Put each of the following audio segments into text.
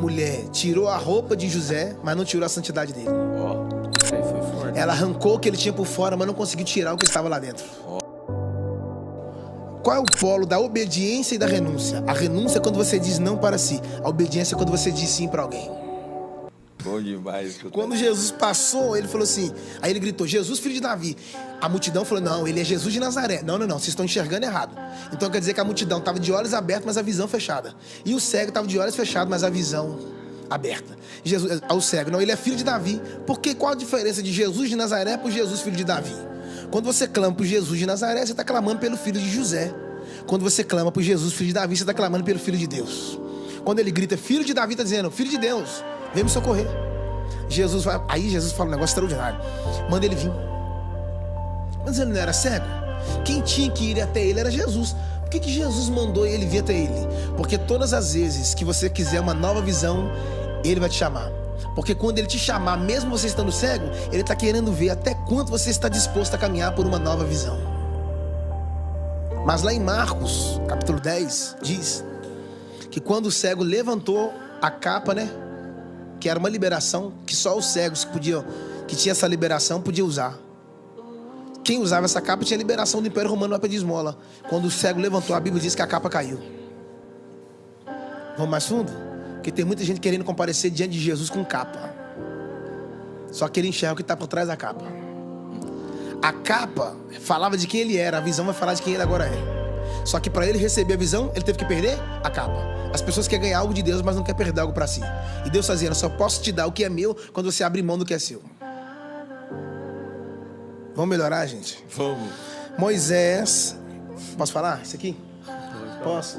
mulher tirou a roupa de José, mas não tirou a santidade dele. Isso aí foi forte. Ela arrancou o que ele tinha por fora, mas não conseguiu tirar o que estava lá dentro. Qual é o polo da obediência e da renúncia? A renúncia é quando você diz não para si. A obediência é quando você diz sim para alguém. Bom demais. Quando Jesus passou, ele falou assim, aí ele gritou, Jesus, filho de Davi. A multidão falou, não, ele é Jesus de Nazaré. Não, vocês estão enxergando errado. Então quer dizer que a multidão estava de olhos abertos, mas a visão fechada. E o cego estava de olhos fechados, mas a visão aberta. Jesus, ao cego, não, ele é filho de Davi. Porque qual a diferença de Jesus de Nazaré para Jesus, filho de Davi? Quando você clama por Jesus de Nazaré, você está clamando pelo filho de José. Quando você clama por Jesus, filho de Davi, você está clamando pelo filho de Deus. Quando ele grita, filho de Davi, está dizendo, filho de Deus, vem me socorrer. Jesus vai, aí Jesus fala um negócio extraordinário. Manda ele vir. Mas ele não era cego? Quem tinha que ir até ele era Jesus. Por que Jesus mandou ele vir até ele? Porque todas as vezes que você quiser uma nova visão, ele vai te chamar. Porque quando ele te chamar, mesmo você estando cego, ele está querendo ver até quanto você está disposto a caminhar por uma nova visão. Mas lá em Marcos, capítulo 10, diz que quando o cego levantou a capa, né? Que era uma liberação que só os cegos que tinha essa liberação, podiam usar. Quem usava essa capa tinha liberação do Império Romano para pedir esmola. Quando o cego levantou, a Bíblia diz que a capa caiu. Vamos mais fundo? Porque tem muita gente querendo comparecer diante de Jesus com capa. Só que ele enxerga o que está por trás da capa. A capa falava de quem ele era, a visão vai falar de quem ele agora é. Só que para ele receber a visão, ele teve que perder a capa. As pessoas querem ganhar algo de Deus, mas não querem perder algo para si. E Deus está dizendo, eu só posso te dar o que é meu quando você abre mão do que é seu. Vamos melhorar, gente? Vamos. Moisés, posso falar isso aqui? Posso?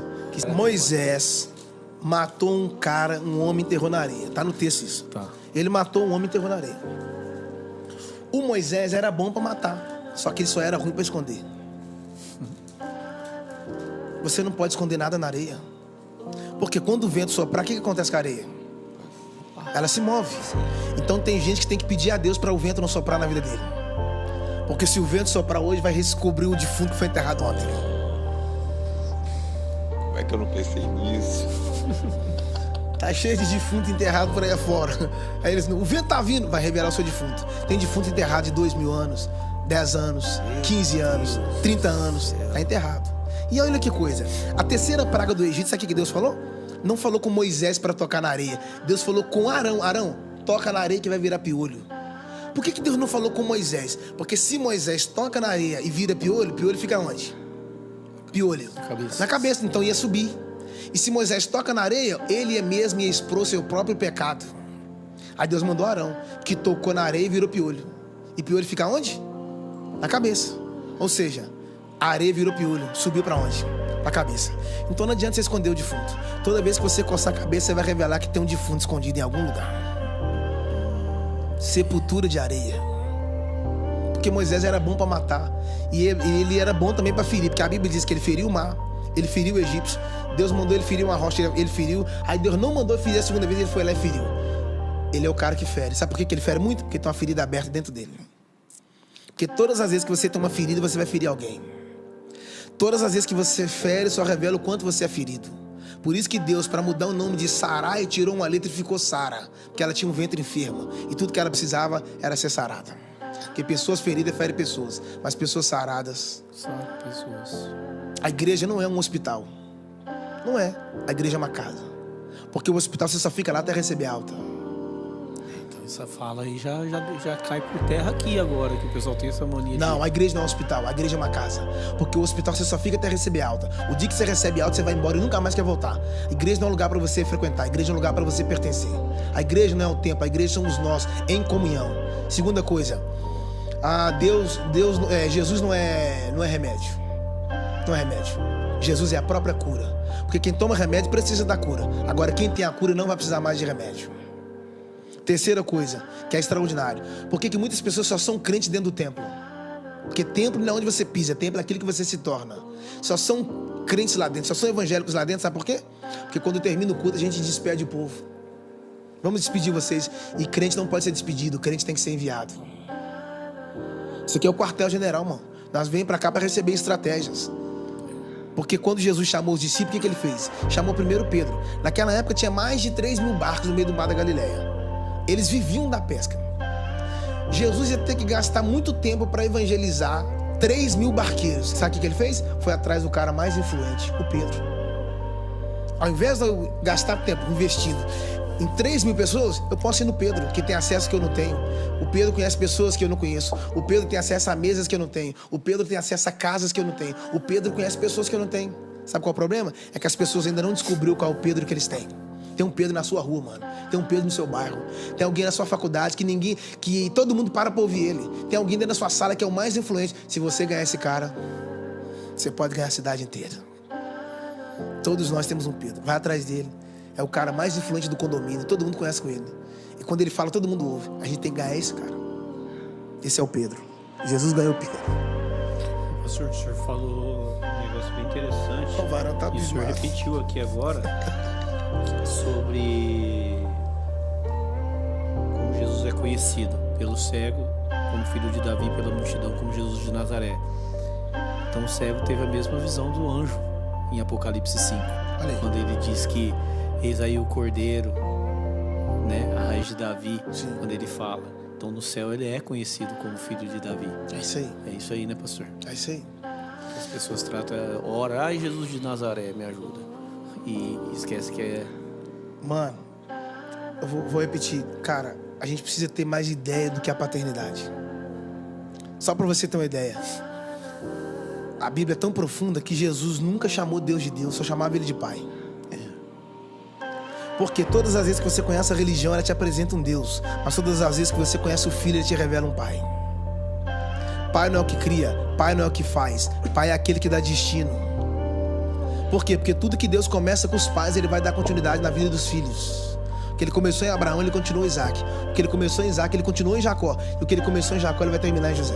Moisés matou um cara, um homem, enterrou na areia. Tá no texto isso. Tá. Ele matou um homem, enterrou na areia. O Moisés era bom para matar, só que ele só era ruim para esconder. Você não pode esconder nada na areia. Porque quando o vento soprar, o que acontece com a areia? Ela se move. Então tem gente que tem que pedir a Deus para o vento não soprar na vida dele. Porque se o vento soprar hoje, vai descobrir o defunto que foi enterrado ontem. Como é que eu não pensei nisso? Tá cheio de defunto enterrado por aí afora. Aí eles, o vento tá vindo, vai revelar o seu defunto. Tem defunto enterrado de 2000 anos, 10 anos, 15 anos, 30 anos. Tá enterrado. E olha que coisa. A terceira praga do Egito, sabe o que Deus falou? Não falou com Moisés para tocar na areia. Deus falou com Arão. Arão, toca na areia que vai virar piolho. Por que Deus não falou com Moisés? Porque se Moisés toca na areia e vira piolho, piolho fica onde? Piolho. Na cabeça, então ia subir. E se Moisés toca na areia, ele mesmo ia expor seu próprio pecado. Aí Deus mandou Arão, que tocou na areia e virou piolho. E piolho fica onde? Na cabeça. Ou seja, a areia virou piolho, subiu para onde? Para a cabeça. Então não adianta você esconder o defunto. Toda vez que você coçar a cabeça, você vai revelar que tem um defunto escondido em algum lugar. Sepultura de areia. Porque Moisés era bom para matar. E ele era bom também para ferir. Porque a Bíblia diz que ele feriu o mar, ele feriu o egípcio. Deus mandou ele ferir uma rocha, ele feriu. Aí Deus não mandou ferir a segunda vez, ele foi lá e feriu. Ele é o cara que fere. Sabe por que ele fere muito? Porque tem uma ferida aberta dentro dele. Porque todas as vezes que você tem uma ferida, você vai ferir alguém. Todas as vezes que você fere, só revela o quanto você é ferido. Por isso que Deus, para mudar o nome de Sarai, tirou uma letra e ficou Sara. Porque ela tinha um ventre enfermo. E tudo que ela precisava era ser sarada. Porque pessoas feridas ferem pessoas. Mas pessoas saradas... São pessoas. A igreja não é um hospital. Não é. A igreja é uma casa. Porque o hospital você só fica lá até receber alta. Então essa fala aí já cai por terra aqui agora, que o pessoal tem essa mania. Não, a igreja não é um hospital, a igreja é uma casa. Porque o hospital você só fica até receber alta. O dia que você recebe alta, você vai embora e nunca mais quer voltar. A igreja não é um lugar para você frequentar, a igreja é um lugar para você pertencer. A igreja não é o templo, a igreja somos nós, em comunhão. Segunda coisa, Jesus não é remédio. Não é remédio. Jesus é a própria cura. Porque quem toma remédio precisa da cura. Agora quem tem a cura não vai precisar mais de remédio. Terceira coisa, que é extraordinário. Por que muitas pessoas só são crentes dentro do templo? Porque templo não é onde você pisa, templo é aquilo que você se torna. Só são crentes lá dentro, só são evangélicos lá dentro, sabe por quê? Porque quando termina o culto a gente despede o povo. Vamos despedir vocês. E crente não pode ser despedido, crente tem que ser enviado. Isso aqui é o quartel-general, mano. Nós vem pra cá pra receber estratégias. Porque quando Jesus chamou os discípulos, o que ele fez? Chamou primeiro Pedro. Naquela época tinha mais de 3.000 barcos no meio do mar da Galileia. Eles viviam da pesca. Jesus ia ter que gastar muito tempo para evangelizar 3.000 barqueiros. Sabe o que ele fez? Foi atrás do cara mais influente, o Pedro. Ao invés de eu gastar tempo investindo em 3.000 pessoas, eu posso ir no Pedro, que tem acesso que eu não tenho. O Pedro conhece pessoas que eu não conheço. O Pedro tem acesso a mesas que eu não tenho. O Pedro tem acesso a casas que eu não tenho. O Pedro conhece pessoas que eu não tenho. Sabe qual é o problema? É que as pessoas ainda não descobriram qual é o Pedro que eles têm. Tem um Pedro na sua rua, mano. Tem um Pedro no seu bairro. Tem alguém na sua faculdade que todo mundo para ouvir ele. Tem alguém dentro da sua sala que é o mais influente. Se você ganhar esse cara, você pode ganhar a cidade inteira. Todos nós temos um Pedro. Vai atrás dele. É o cara mais influente do condomínio. Todo mundo conhece com ele. E quando ele fala, todo mundo ouve. A gente tem que ganhar esse cara. Esse é o Pedro. Jesus ganhou o Pedro. Pastor, o senhor falou um negócio bem interessante. O varão tá e o senhor abismado. repetiu aqui agora sobre como Jesus é conhecido pelo cego, como filho de Davi, pela multidão, como Jesus de Nazaré. Então o cego teve a mesma visão do anjo em Apocalipse 5. Olha aí. Quando ele diz que eis aí o cordeiro, né, a raiz de Davi. Sim. Quando ele fala. Então no céu ele é conhecido como filho de Davi. É isso aí. É isso aí, né, pastor? É isso aí. As pessoas tratam, ora, ai Jesus de Nazaré, me ajuda. E esquece que é... Mano, eu vou repetir. Cara, a gente precisa ter mais ideia do que a paternidade. Só pra você ter uma ideia. A Bíblia é tão profunda que Jesus nunca chamou Deus de Deus, só chamava ele de Pai. Porque todas as vezes que você conhece a religião, ela te apresenta um Deus. Mas todas as vezes que você conhece o Filho, ele te revela um Pai. Pai não é o que cria, Pai não é o que faz. Pai é aquele que dá destino. Por quê? Porque tudo que Deus começa com os pais, ele vai dar continuidade na vida dos filhos. O que ele começou em Abraão, ele continuou em Isaac. O que ele começou em Isaac, ele continuou em Jacó. E o que ele começou em Jacó, ele vai terminar em José.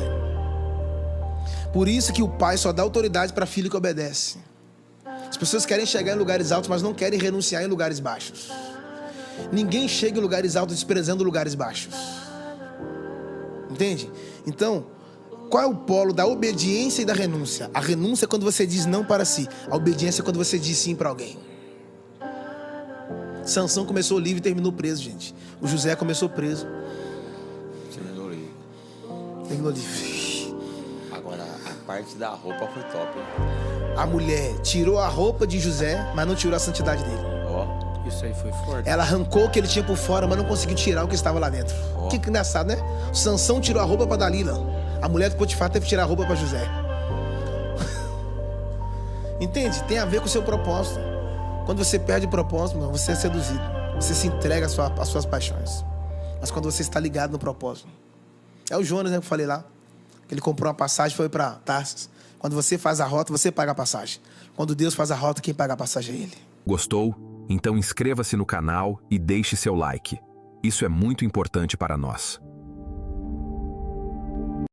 Por isso que o pai só dá autoridade para filho que obedece. As pessoas querem chegar em lugares altos, mas não querem renunciar em lugares baixos. Ninguém chega em lugares altos desprezando lugares baixos. Entende? Então, qual é o polo da obediência e da renúncia? A renúncia é quando você diz não para si. A obediência é quando você diz sim para alguém. Sansão começou livre e terminou preso, gente. O José começou preso. Terminou livre. Agora, a parte da roupa foi top, hein? A mulher tirou a roupa de José, mas não tirou a santidade dele. Ó, Isso aí foi forte. Ela arrancou o que ele tinha por fora, mas não conseguiu tirar o que estava lá dentro. Ó. Que engraçado, né? Sansão tirou a roupa para Dalila. A mulher do Potifar teve que tirar a roupa para José. Entende? Tem a ver com o seu propósito. Quando você perde o propósito, mano, você é seduzido. Você se entrega às suas paixões. Mas quando você está ligado no propósito. É o Jonas, né, que eu falei lá. Que ele comprou uma passagem e foi para Tarsis. Quando você faz a rota, você paga a passagem. Quando Deus faz a rota, quem paga a passagem é Ele. Gostou? Então inscreva-se no canal e deixe seu like. Isso é muito importante para nós.